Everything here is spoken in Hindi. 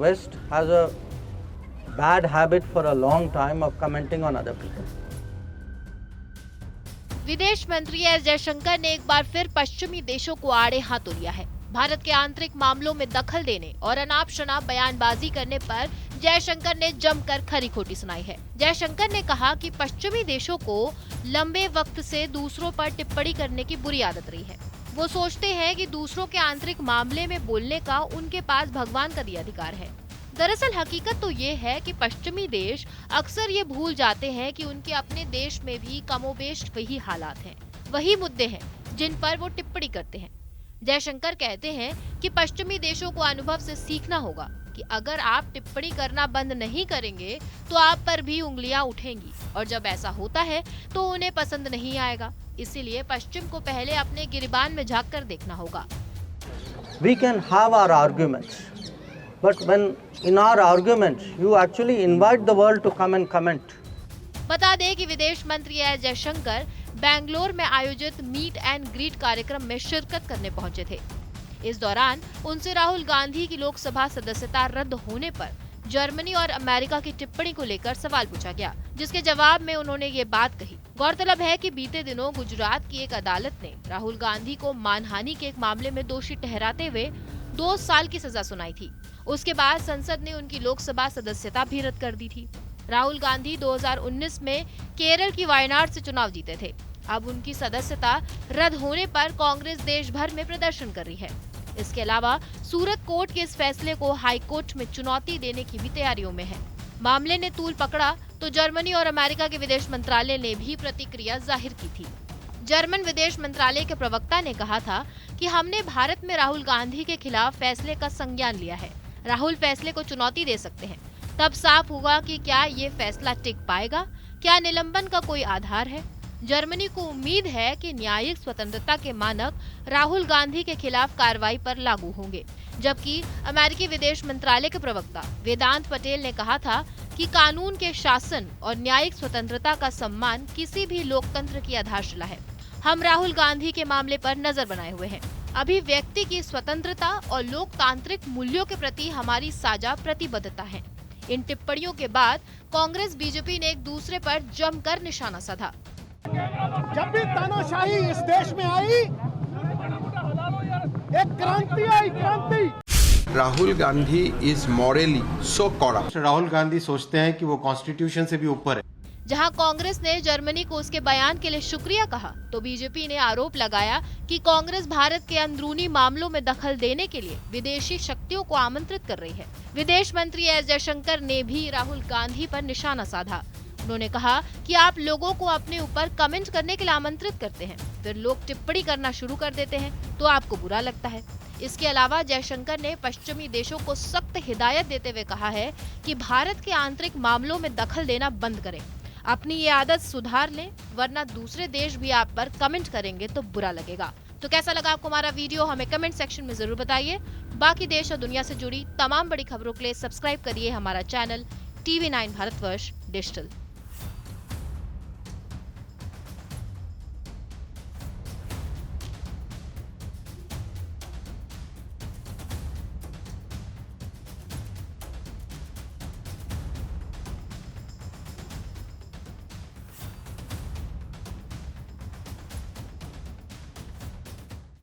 West has a bad habit for a long time of commenting on other people. विदेश मंत्री एस जयशंकर ने एक बार फिर पश्चिमी देशों को आड़े हाथों लिया है। भारत के आंतरिक मामलों में दखल देने और अनाप शनाप बयानबाजी करने पर जयशंकर ने जमकर खरी खोटी सुनाई है। जयशंकर ने कहा कि पश्चिमी देशों को लंबे वक्त से दूसरों पर टिप्पणी करने की बुरी आदत रही है। वो सोचते हैं कि दूसरों के आंतरिक मामले में बोलने का उनके पास भगवान का दिया अधिकार है। दरअसल हकीकत तो ये है कि पश्चिमी देश अक्सर ये भूल जाते हैं कि उनके अपने देश में भी कमोबेश वही हालात हैं, वही मुद्दे हैं जिन पर वो टिप्पणी करते हैं। जयशंकर कहते हैं कि पश्चिमी देशों को अनुभव से सीखना होगा कि अगर आप टिप्पणी करना बंद नहीं करेंगे तो आप पर भी उंगलियां उठेंगी और जब ऐसा होता है तो उन्हें पसंद नहीं आएगा। इसीलिए पश्चिम को पहले अपने गिरबान में झांक कर देखना होगा। We can have our arguments, but when in our arguments you actually invite the world to come and comment. बता दें कि विदेश मंत्री एस जयशंकर बेंगलोर में आयोजित मीट एंड ग्रीट कार्यक्रम में शिरकत करने पहुंचे थे। इस दौरान उनसे राहुल गांधी की लोकसभा सदस्यता रद्द होने पर जर्मनी और अमेरिका की टिप्पणी को लेकर सवाल पूछा गया, जिसके जवाब में उन्होंने ये बात कही। गौरतलब है कि बीते दिनों गुजरात की एक अदालत ने राहुल गांधी को मानहानि के एक मामले में दोषी ठहराते हुए 2 साल की सजा सुनाई थी। उसके बाद संसद ने उनकी लोकसभा सदस्यता भी रद्द कर दी थी। राहुल गांधी 2019 में केरल की वायनाड से चुनाव जीते थे। अब उनकी सदस्यता रद्द होने पर कांग्रेस देश भर में प्रदर्शन कर रही है। इसके अलावा सूरत कोर्ट के इस फैसले को हाई कोर्ट में चुनौती देने की भी तैयारियों में है। मामले ने तूल पकड़ा तो जर्मनी और अमेरिका के विदेश मंत्रालय ने भी प्रतिक्रिया जाहिर की थी। जर्मन विदेश मंत्रालय के प्रवक्ता ने कहा था कि हमने भारत में राहुल गांधी के खिलाफ फैसले का संज्ञान लिया है। राहुल फैसले को चुनौती दे सकते हैं, तब साफ होगा कि क्या ये फैसला टिक पाएगा, क्या निलंबन का कोई आधार है। जर्मनी को उम्मीद है कि न्यायिक स्वतंत्रता के मानक राहुल गांधी के खिलाफ कार्रवाई पर लागू होंगे, जबकि अमेरिकी विदेश मंत्रालय के प्रवक्ता वेदांत पटेल ने कहा था कि कानून के शासन और न्यायिक स्वतंत्रता का सम्मान किसी भी लोकतंत्र की आधारशिला है। हम राहुल गांधी के मामले पर नजर बनाए हुए हैं। अभिव्यक्ति की स्वतंत्रता और लोकतांत्रिक मूल्यों के प्रति हमारी साझा प्रतिबद्धता है। इन टिप्पणियों के बाद कांग्रेस बीजेपी ने एक दूसरे पर जमकर निशाना साधा। जब भी तानाशाही इस देश में आई, एक क्रांति आई, क्रांति। Rahul Gandhi is morally so corrupt. Rahul Gandhi सोचते हैं कि वो कॉन्स्टिट्यूशन से भी ऊपर है। जहां कांग्रेस ने जर्मनी को उसके बयान के लिए शुक्रिया कहा, तो बीजेपी ने आरोप लगाया कि कांग्रेस भारत के अंदरूनी मामलों में दखल देने के लिए विदेशी शक्तियों को आमंत्रित कर रही है। विदेश मंत्री एस जयशंकर ने भी राहुल गांधी पर निशाना साधा। उन्होंने कहा कि आप लोगों को अपने ऊपर कमेंट करने के लिए आमंत्रित करते हैं, फिर लोग टिप्पणी करना शुरू कर देते हैं तो आपको बुरा लगता है। इसके अलावा जयशंकर ने पश्चिमी देशों को सख्त हिदायत देते हुए कहा है कि भारत के आंतरिक मामलों में दखल देना बंद करें, अपनी ये आदत सुधार लें, वरना दूसरे देश भी आप पर कमेंट करेंगे तो बुरा लगेगा। तो कैसा लगा आपको हमारा वीडियो, हमें कमेंट सेक्शन में जरूर बताइए। बाकी देश और दुनिया से जुड़ी तमाम बड़ी खबरों के लिए सब्सक्राइब करिए हमारा चैनल TV9 भारतवर्ष डिजिटल।